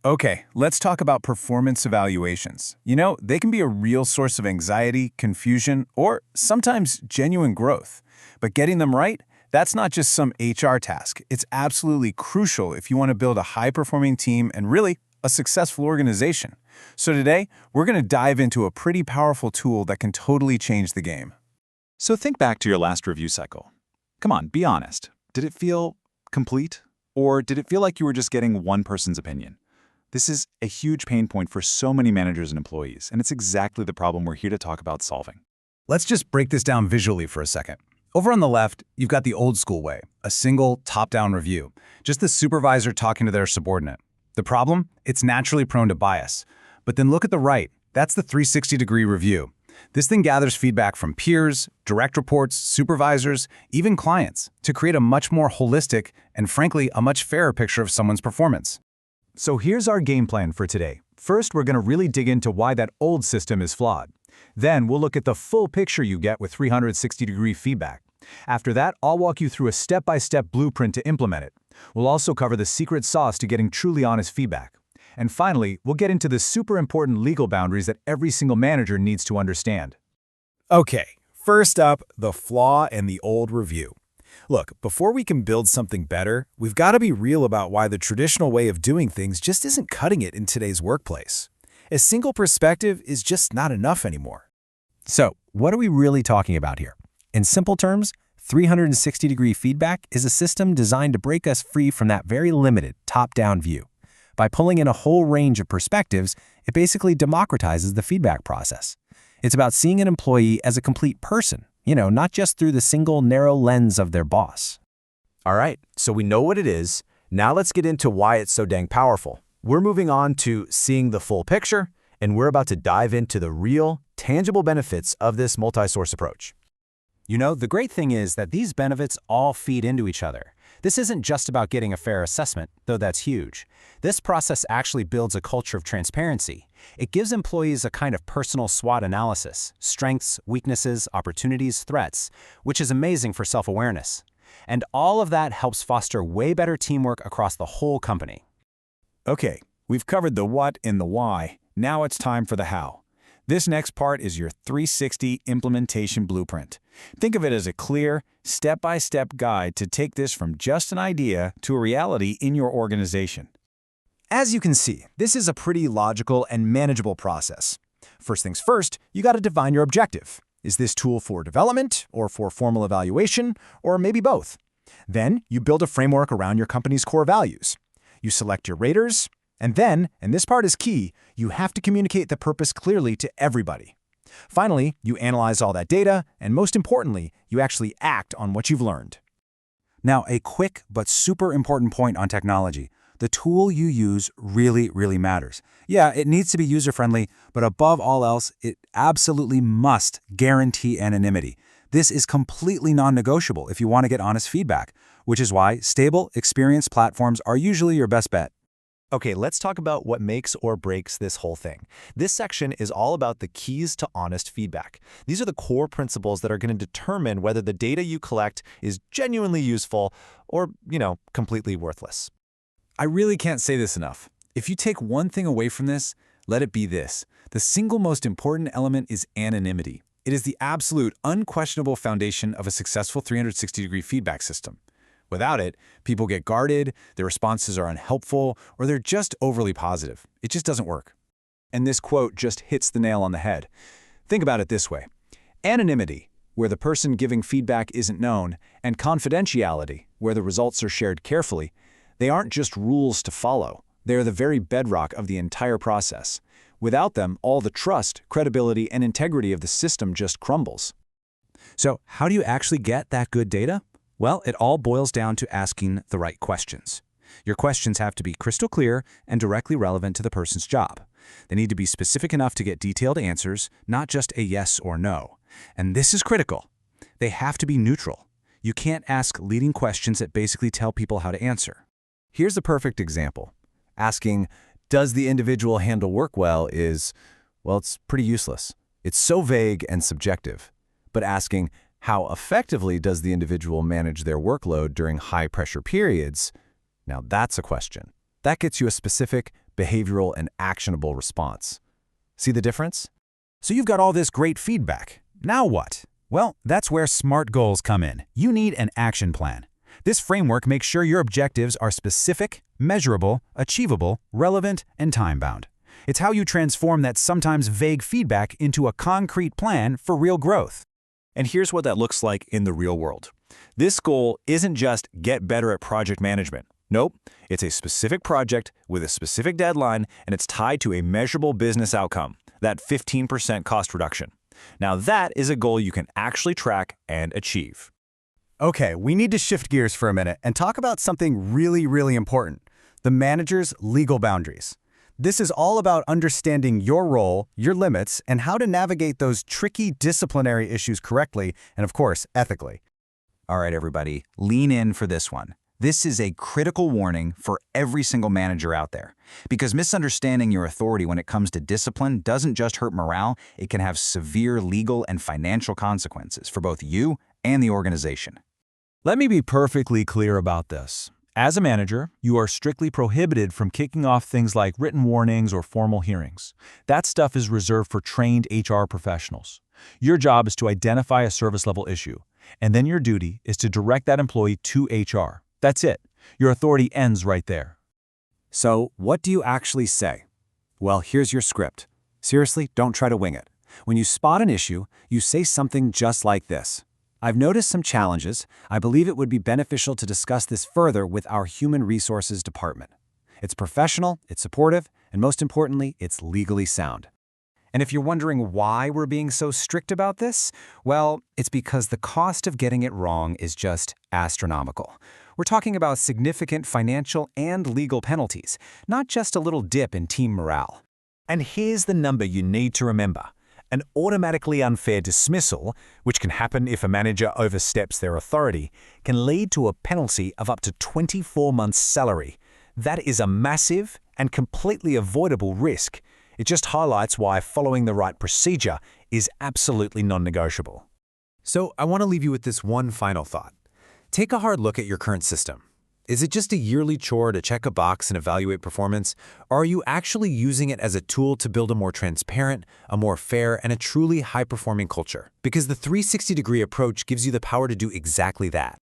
Okay, let's talk about performance evaluations. They can be a real source of anxiety, confusion, or sometimes genuine growth. But getting them right, that's not just some HR task. It's absolutely crucial if you want to build a high-performing team and really a successful organization. So today, we're going to dive into a pretty powerful tool that can totally change the game. So think back to your last review cycle. Come on, be honest. Did it feel complete? Or did it feel like you were just getting one person's opinion? This is a huge pain point for so many managers and employees, and it's exactly the problem we're here to talk about solving. Let's just break this down visually for a second. Over on the left, you've got the old school way, a single top-down review, just the supervisor talking to their subordinate. The problem? It's naturally prone to bias. But then look at the right. That's the 360-degree review. This thing gathers feedback from peers, direct reports, supervisors, even clients, to create a much more holistic and, frankly, a much fairer picture of someone's performance. So here's our game plan for today. First, we're going to really dig into why that old system is flawed. Then we'll look at the full picture you get with 360-degree feedback. After that, I'll walk you through a step-by-step blueprint to implement it. We'll also cover the secret sauce to getting truly honest feedback. And finally, we'll get into the super important legal boundaries that every single manager needs to understand. Okay, first up, the flaw in the old review. Look, before we can build something better, we've got to be real about why the traditional way of doing things just isn't cutting it in today's workplace. A single perspective is just not enough anymore. So, what are we really talking about here? In simple terms, 360-degree feedback is a system designed to break us free from that very limited top-down view. By pulling in a whole range of perspectives, it basically democratizes the feedback process. It's about seeing an employee as a complete person, not just through the single narrow lens of their boss. All right, so we know what it is. Now let's get into why it's so dang powerful. We're moving on to seeing the full picture, and we're about to dive into the real, tangible benefits of this multi-source approach. The great thing is that these benefits all feed into each other. This isn't just about getting a fair assessment, though that's huge. This process actually builds a culture of transparency. It gives employees a kind of personal SWOT analysis, strengths, weaknesses, opportunities, threats, which is amazing for self-awareness. And all of that helps foster way better teamwork across the whole company. Okay, we've covered the what and the why. Now it's time for the how. This next part is your 360 implementation blueprint. Think of it as a clear, step-by-step guide to take this from just an idea to a reality in your organization. As you can see, this is a pretty logical and manageable process. First things first, you got to define your objective. Is this tool for development or for formal evaluation, or maybe both? Then you build a framework around your company's core values. You select your raters, and then, and this part is key, you have to communicate the purpose clearly to everybody. Finally, you analyze all that data, and most importantly, you actually act on what you've learned. Now, a quick but super important point on technology. The tool you use really matters. Yeah, it needs to be user-friendly, but above all else, it absolutely must guarantee anonymity. This is completely non-negotiable if you want to get honest feedback, which is why stable, experienced platforms are usually your best bet. Okay, let's talk about what makes or breaks this whole thing. This section is all about the keys to honest feedback. These are the core principles that are going to determine whether the data you collect is genuinely useful or, completely worthless. I really can't say this enough. If you take one thing away from this, let it be this. The single most important element is anonymity. It is the absolute, unquestionable foundation of a successful 360-degree feedback system. Without it, people get guarded, their responses are unhelpful, or they're just overly positive. It just doesn't work. And this quote just hits the nail on the head. Think about it this way. Anonymity, where the person giving feedback isn't known, and confidentiality, where the results are shared carefully, they aren't just rules to follow. They are the very bedrock of the entire process. Without them, all the trust, credibility, and integrity of the system just crumbles. So, how do you actually get that good data? Well, it all boils down to asking the right questions. Your questions have to be crystal clear and directly relevant to the person's job. They need to be specific enough to get detailed answers, not just a yes or no. And this is critical. They have to be neutral. You can't ask leading questions that basically tell people how to answer. Here's a perfect example. Asking, does the individual handle work well is, well, it's pretty useless. It's so vague and subjective. But asking, how effectively does the individual manage their workload during high-pressure periods? Now that's a question. That gets you a specific, behavioral, and actionable response. See the difference? So you've got all this great feedback. Now what? Well, that's where SMART goals come in. You need an action plan. This framework makes sure your objectives are specific, measurable, achievable, relevant, and time-bound. It's how you transform that sometimes vague feedback into a concrete plan for real growth. And here's what that looks like in the real world. This goal isn't just get better at project management. Nope, it's a specific project with a specific deadline, and it's tied to a measurable business outcome, that 15% cost reduction. Now that is a goal you can actually track and achieve. Okay, we need to shift gears for a minute and talk about something really important: the manager's legal boundaries. This is all about understanding your role, your limits, and how to navigate those tricky disciplinary issues correctly and, of course, ethically. All right, everybody, lean in for this one. This is a critical warning for every single manager out there. Because misunderstanding your authority when it comes to discipline doesn't just hurt morale, it can have severe legal and financial consequences for both you and the organization. Let me be perfectly clear about this. As a manager, you are strictly prohibited from kicking off things like written warnings or formal hearings. That stuff is reserved for trained HR professionals. Your job is to identify a service level issue, and then your duty is to direct that employee to HR. That's it. Your authority ends right there. So, what do you actually say? Well, here's your script. Seriously, don't try to wing it. When you spot an issue, you say something just like this: "I've noticed some challenges. I believe it would be beneficial to discuss this further with our Human Resources Department." It's professional, it's supportive, and most importantly, it's legally sound. And if you're wondering why we're being so strict about this, well, it's because the cost of getting it wrong is just astronomical. We're talking about significant financial and legal penalties, not just a little dip in team morale. And here's the number you need to remember. An automatically unfair dismissal, which can happen if a manager oversteps their authority, can lead to a penalty of up to 24 months' salary. That is a massive and completely avoidable risk. It just highlights why following the right procedure is absolutely non-negotiable. So I want to leave you with this one final thought. Take a hard look at your current system. Is it just a yearly chore to check a box and evaluate performance, or are you actually using it as a tool to build a more transparent, a more fair, and a truly high-performing culture? Because the 360-degree approach gives you the power to do exactly that.